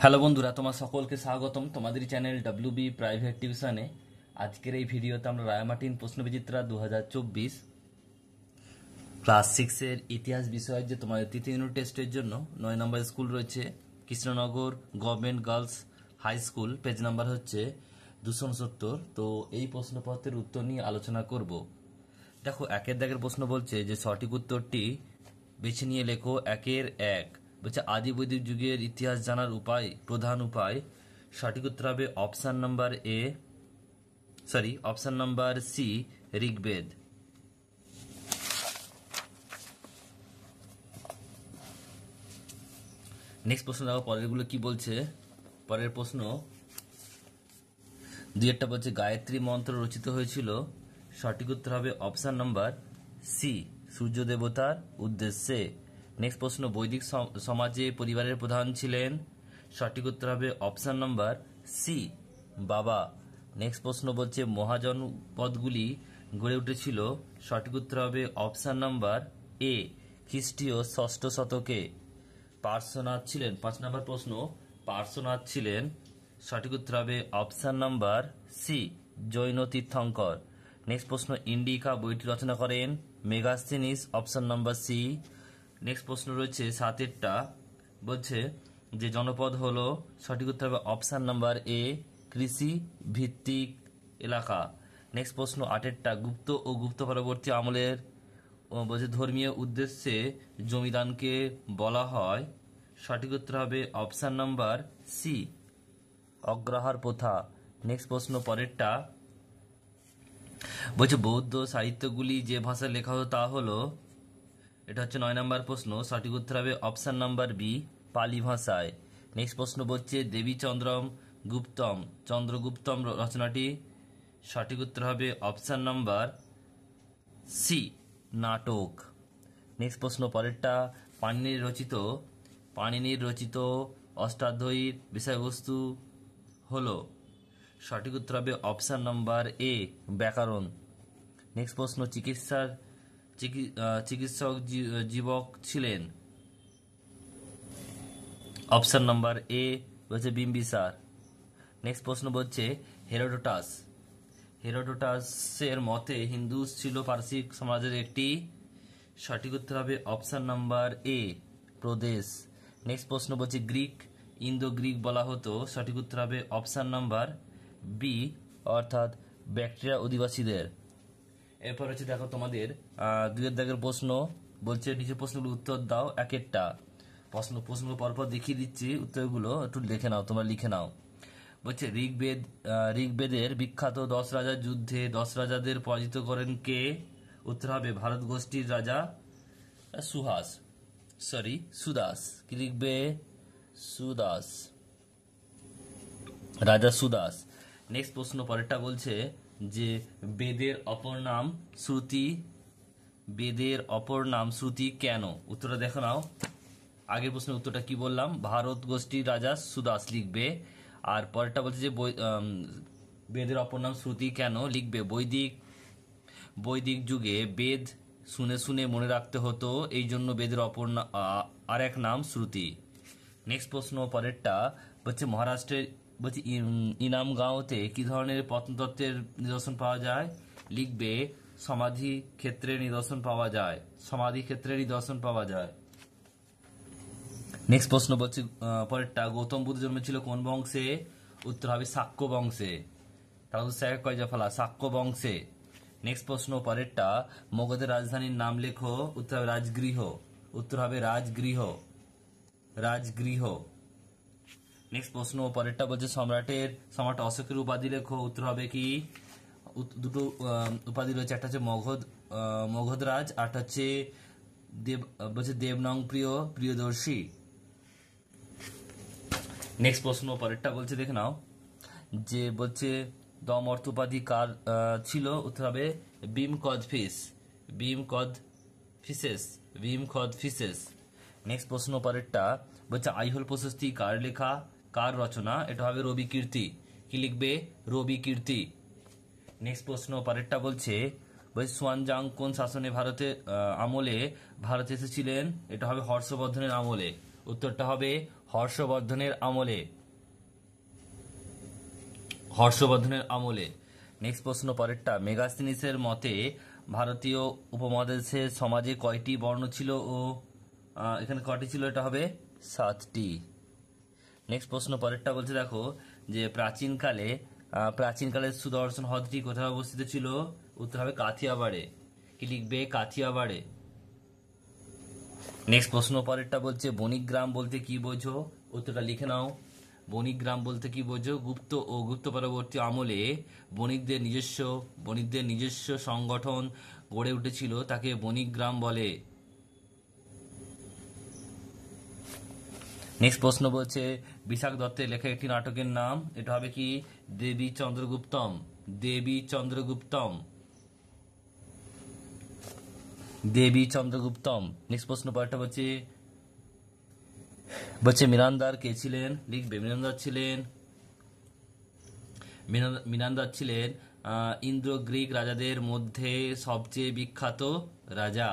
Hello বন্ধুরা, তোমার সকলকে স্বাগতম তোমাদের চ্যানেল ডব্লিউবি প্রাইভেট টিউশনে। আজকের এই ভিডিওতে আমরা রায়মার্টিন প্রশ্নবিচিত্রা 2024 ক্লাস 6-এর ইতিহাস বিষয়ের যে তোমাদের তৃতীয় ইউনিট টেস্টের জন্য 9 নম্বর স্কুল রয়েছে Krishnanagar government girls high school, page number হচ্ছে 269। তো এই প্রশ্নপত্রের উত্তর নিয়ে আলোচনা করব। দেখো, একের দাগের প্রশ্ন বলছে যে সঠিক উত্তরটি বেছে নিয়ে লেখো। একের এক বলছে আদি বৈদিক যুগের ইতিহাস জানার উপায়, প্রধান উপায়। সঠিক উত্তর হবে option number C, Rigveda. Next প্রশ্ন দেখো পরেরগুলো কি বলছে। পরের প্রশ্ন দুই একটা বলছে গায়ত্রী মন্ত্র রচিত হয়েছিল। সঠিক উত্তর হবে অপশন নাম্বার সি, সূর্য দেবতার উদ্দেশ্যে। নেক্সট প্রশ্ন বৈদিক সমাজে পরিবারের প্রধান ছিলেন। সঠিক উত্তর হবে অপশন নাম্বার সি, বাবা। নেক্সট প্রশ্ন বলছে মহাজনপদগুলি গড়ে উঠেছিল। সঠিক উত্তর হবে অপশন নাম্বার এ, খ্রিস্টীয় 6ষ্ঠ শতকে। পার্শ্বনাথ ছিলেন, 5 নম্বর প্রশ্ন, পার্শ্বনাথ ছিলেন। সঠিক উত্তর হবে অপশন নাম্বার সি, জৈন তীর্থঙ্কর। নেক্সট প্রশ্ন ইন্ডিকা বইটি রচনা করেন Megasthenes, option number C. Next প্রশ্ন রয়েছে 7-এরটা, বলছে যে জনপদ হলো। সঠিক উত্তর হবে অপশন নাম্বার এ, কৃষি ভিত্তিক এলাকা। নেক্সট প্রশ্ন 8-এরটা গুপ্ত ও গুপ্ত পরবর্তী আমলের বলছে ধর্মীয় উদ্দেশ্যে জমিদানকে বলা হয়। সঠিক উত্তর হবে অপশন নাম্বার সি, অগ্রহার প্রথা। নেক্সট প্রশ্ন পরেরটা বলছে বৌদ্ধ সাহিত্যগুলি যে ভাষায় লেখা হতো তা হলো। এটা হচ্ছে 9 নম্বর প্রশ্ন। সঠিক উত্তর হবে অপশন নাম্বার বি, পালি ভাষায়। নেক্সট প্রশ্ন বলছে দেবী চন্দ্রগুপ্তম রচনাটি। সঠিক উত্তর হবে অপশন নাম্বার সি, নাটক। নেক্সট প্রশ্ন পরেরটা পাণিনির রচিত অষ্টাধ্যায়ীর বিষয়বস্তু হলো। সঠিক উত্তর হবে অপশন নাম্বার এ, ব্যাকরণ। নেক্সট প্রশ্ন চিকিৎসক জীবক ছিলেন। অপশন নাম্বার এ হচ্ছে বিম্বিসার। নেক্সট প্রশ্ন বলছে হেরোডোটাসের মতে হিন্দু ছিল পারসিক সমাজের একটি। সঠিক উত্তর হবে option number A, Pradesh. Next প্রশ্ন বলছে ইন্দো গ্রিক বলা হতো। সঠিক উত্তর হবে অপশন নাম্বার বি, অর্থাৎ ব্যাকট্রিয়া অধিবাসীদের। এরপর হচ্ছে দেখো তোমাদের 2-এর দাগের প্রশ্ন বলছে নিচে প্রশ্নগুলো উত্তর দাও এক-একটা। প্রশ্নগুলো পরপর দেখিয়ে দিচ্ছি, উত্তরগুলো একটু লিখে নাও, তোমরা লিখে নাও। বলছে ঋগ্বেদের বিখ্যাত 10 রাজার যুদ্ধে 10 রাজাদের পরাজিত করেন কে? উত্তর হবে ভারত গোষ্ঠীর রাজা সুদাস। রাজা সুদাস। নেক্সট প্রশ্ন পরেরটা বলছে যে বেদের অপর নাম শ্রুতি কেন? উত্তরটা দেখো নাও। আগের প্রশ্নের উত্তরটা কি বললাম? ভারত গোষ্ঠীর রাজা সুদাস লিখবে। আর পরেরটা বলছে যে বেদের অপর নাম শ্রুতি কেন লিখবে। বৈদিক যুগে বেদ শুনে শুনে মনে রাখতে হতো, এই জন্য বেদের অপর আর এক নাম শ্রুতি। নেক্সট প্রশ্ন পরেরটা বলছে মহারাষ্ট্রের ইনামগাঁওতে কি ধরনের প্রত্নতত্ত্বের নিদর্শন পাওয়া যায়? লিখবে সমাধি ক্ষেত্রের নিদর্শন পাওয়া যায়। নেক্সট প্রশ্ন বলছে পরেরটা গৌতম বুদ্ধ জন্মেছিল কোন বংশে? উত্তর হবে শাক্য বংশে। শাক্য বংশে। নেক্সট প্রশ্ন পরেরটা মগধের রাজধানীর নাম লেখো। উত্তর হবে রাজগৃহ। নেক্সট প্রশ্ন পরেরটা বলছে সম্রাট অশোকের উপাধি লেখো। উত্তর হবে কি? দুটো উপাধি রয়েছে, একটা হচ্ছে মগধরাজ, আর হচ্ছে দেবনং প্রিয়দর্শী। নেক্সট প্রশ্ন পরেরটা বলছে দেখে নাও, যে বলছে দম অর্থ উপাধি কার ছিল? উত্তর হবে ভীমকদফিসেস। নেক্সট প্রশ্ন পরেরটা বলছে আইহোল প্রশস্তি কার লেখা, কার রচনা? এটা হবে রবি কীর্তি। কি লিখবে? রবি কীর্তি। নেক্সট প্রশ্ন পরেরটা বলছে সুয়ানজাং কোন শাসনে আমলে ভারতে এসেছিলেন? এটা হবে হর্ষবর্ধনের আমলে। উত্তরটা হবে হর্ষবর্ধনের আমলে। হর্ষবর্ধনের আমলে। নেক্সট প্রশ্ন পরেরটা, মেগাস্তিনিসের মতে ভারতীয় উপমহাদেশের সমাজে কয়টি বর্ণ ছিল ও এখানে কয়টি ছিল, এটা হবে 7টি। নেক্সট প্রশ্ন পরেরটা বলছে দেখো যে প্রাচীনকালে সুদর্শন হ্রদটি কোথায় অবস্থিত ছিল, উত্তর হবে কাথিয়াবাড়ে। কি লিখবে, কাথিয়াবাড়ে। নেক্সট প্রশ্ন পরেরটা বলছে বণিক গ্রাম বলতে কি বোঝো, উত্তরটা লিখে নাও। বণিক গ্রাম বলতে কি বোঝো, গুপ্ত ও গুপ্ত পরবর্তী আমলে বণিকদের নিজস্ব সংগঠন গড়ে উঠেছিল, তাকে বণিক গ্রাম বলে। নেক্সট প্রশ্ন বলছে বিশাখ দত্তের লেখা একটি নাটকের নাম, এটা হবে কি, দেবী চন্দ্রগুপ্তম। দেবী চন্দ্রগুপ্তম। দেবী চন্দ্রগুপ্তম। নেক্সট প্রশ্ন পরেরটা বলছে মিনান্দার কে ছিলেন, লিখবে মিনান্দার ছিলেন ইন্দ্র গ্রিক রাজাদের মধ্যে সবচেয়ে বিখ্যাত রাজা।